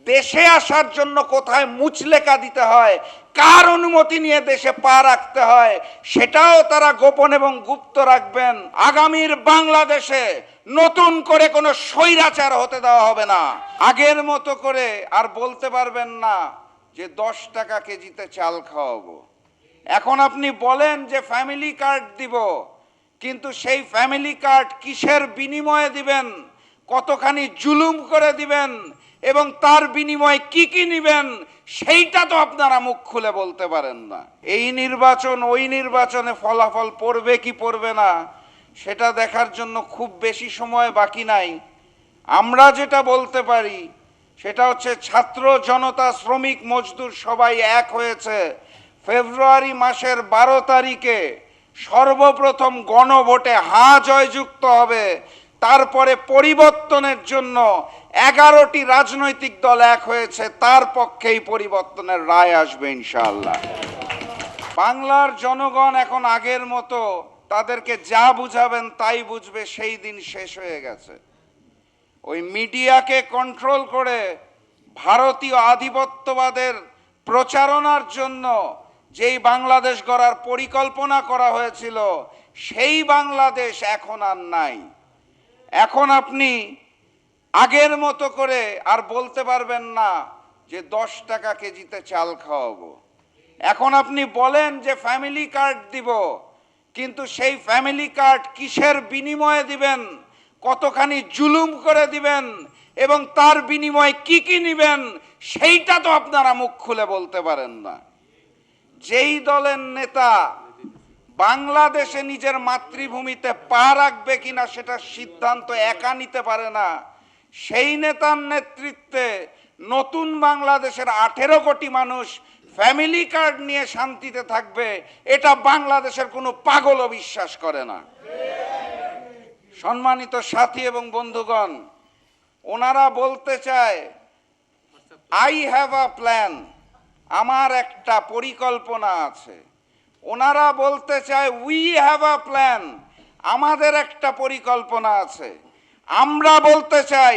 দেশে আসার জন্য কোথায় মুচলেকা দিতে হয়, কার অনুমতি নিয়ে দেশে পা রাখতে হয়, সেটাও তারা গোপন এবং গুপ্ত রাখবেন। আগামীর বাংলাদেশে নতুন করে কোনো স্বৈরাচার হতে দেওয়া হবে না। আগের মতো করে আর বলতে পারবেন না যে 10 টাকা কেজিতে চাল খাওয়াবো। এখন আপনি বলেন যে ফ্যামিলি কার্ড দিব, কিন্তু সেই ফ্যামিলি কার্ড কিসের বিনিময়ে দিবেন, কতখানি জুলুম করে দিবেন এবং তার বিনিময়ে কি কি নিবেন, সেইটা তো আপনারা মুখ খুলে বলতে পারেন না। এই নির্বাচন ওই নির্বাচনে ফলাফল পড়বে কি পড়বে না সেটা দেখার জন্য খুব বেশি সময় বাকি নাই। আমরা যেটা বলতে পারি সেটা হচ্ছে ছাত্র জনতা শ্রমিক মজদুর সবাই এক হয়েছে। ফেব্রুয়ারি মাসের 12 তারিখে সর্বপ্রথম গণভোটে হ্যাঁ জয়যুক্ত হবে। তারপরে পরিবর্তনের জন্য 11টি রাজনৈতিক দল এক হয়েছে, তার পক্ষেই পরিবর্তনের রায় আসবে ইনশাআল্লাহ। বাংলার জনগণ এখন আগের মতো তাদেরকে যা বুঝাবেন তাই বুঝবে, সেই দিন শেষ হয়ে গেছে। ওই মিডিয়াকে কন্ট্রোল করে ভারতীয় আধিপত্যবাদের প্রচারণার জন্য যেই বাংলাদেশ গড়ার পরিকল্পনা করা হয়েছিল, সেই বাংলাদেশ এখন আর নাই। এখন আপনি আগের মতো করে আর বলতে পারবেন না যে 10 টাকা কেজিতে চাল খাওয়াবো। এখন আপনি বলেন যে ফ্যামিলি কার্ড দিব, কিন্তু সেই ফ্যামিলি কার্ড কিসের বিনিময়ে দিবেন, কতখানি জুলুম করে দিবেন এবং তার বিনিময়ে কি কি নিবেন, সেইটা তো আপনারা মুখ খুলে বলতে পারেন না। যেই দলের নেতা বাংলাদেশে নিজের মাতৃভূমিতে পা রাখবে কিনা সেটা সিদ্ধান্ত একা নিতে পারে না, সেই নেতার নেতৃত্বে নতুন বাংলাদেশের 18 কোটি মানুষ ফ্যামিলি কার্ড নিয়ে শান্তিতে থাকবে, এটা বাংলাদেশের কোনো পাগলও বিশ্বাস করে না। সম্মানিত সাথী এবং বন্ধুগণ, ওনারা বলতে চায় আই হ্যাভ আ প্ল্যান, আমার একটা পরিকল্পনা আছে। ওনারা বলতে চায় উই হ্যাভ আ প্ল্যান, আমাদের একটা পরিকল্পনা আছে। আমরা বলতে চাই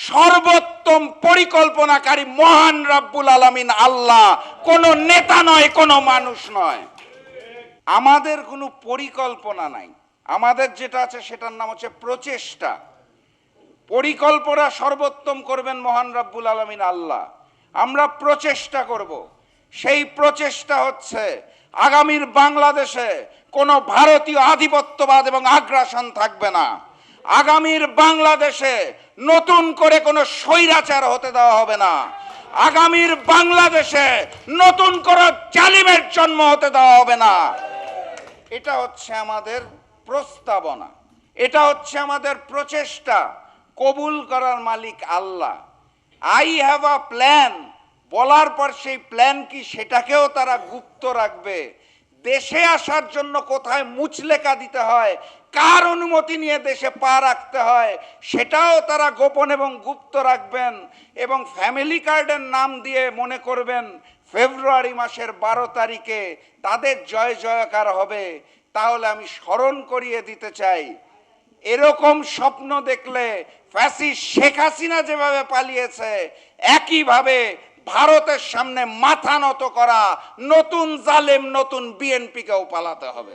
সর্বোত্তম পরিকল্পনাকারী মহান রব্বুল আলামিন আল্লাহ, কোনো নেতা নয়, কোনো মানুষ নয়। আমাদের কোনো পরিকল্পনা নাই, আমাদের যেটা আছে সেটার নাম হচ্ছে প্রচেষ্টা। পরিকল্পনা সর্বোত্তম করবেন মহান রব্বুল আলামিন আল্লাহ, আমরা প্রচেষ্টা করব। সেই প্রচেষ্টা হচ্ছে আগামীর বাংলাদেশে কোনো ভারতীয় আধিপত্যবাদ এবং আগ্রাসন থাকবে না। আগামীর বাংলাদেশে নতুন করে কোনো স্বৈরাচার হতে দেওয়া হবে না। আগামীর বাংলাদেশে নতুন করে জালিমের জন্ম হতে দেওয়া হবে না। এটা হচ্ছে আমাদের প্রস্তাবনা, এটা হচ্ছে আমাদের প্রচেষ্টা। কবুল করার মালিক আল্লাহ। আই হ্যাভ আ প্ল্যান বলার পর সেই প্ল্যান কি সেটাকেও তারা গুপ্ত রাখবে। দেশে আসার জন্য কোথায় মুচলেকা দিতে হয়, কার অনুমতি নিয়ে দেশে পা রাখতে হয়, সেটাও তারা গোপন এবং গুপ্ত রাখবেন। এবং ফ্যামিলি কার্ডের নাম দিয়ে মনে করবেন ফেব্রুয়ারি মাসের 12 তারিখে তাদের জয় জয়কার হবে। তাহলে আমি স্মরণ করিয়ে দিতে চাই, এরকম স্বপ্ন দেখলে ফ্যাসিস্ট শেখ হাসিনা যেভাবে পালিয়েছে, একইভাবে ভারতের সামনে মাথা নত করা নতুন জালেম নতুন বিএনপিকেও পালাতে হবে।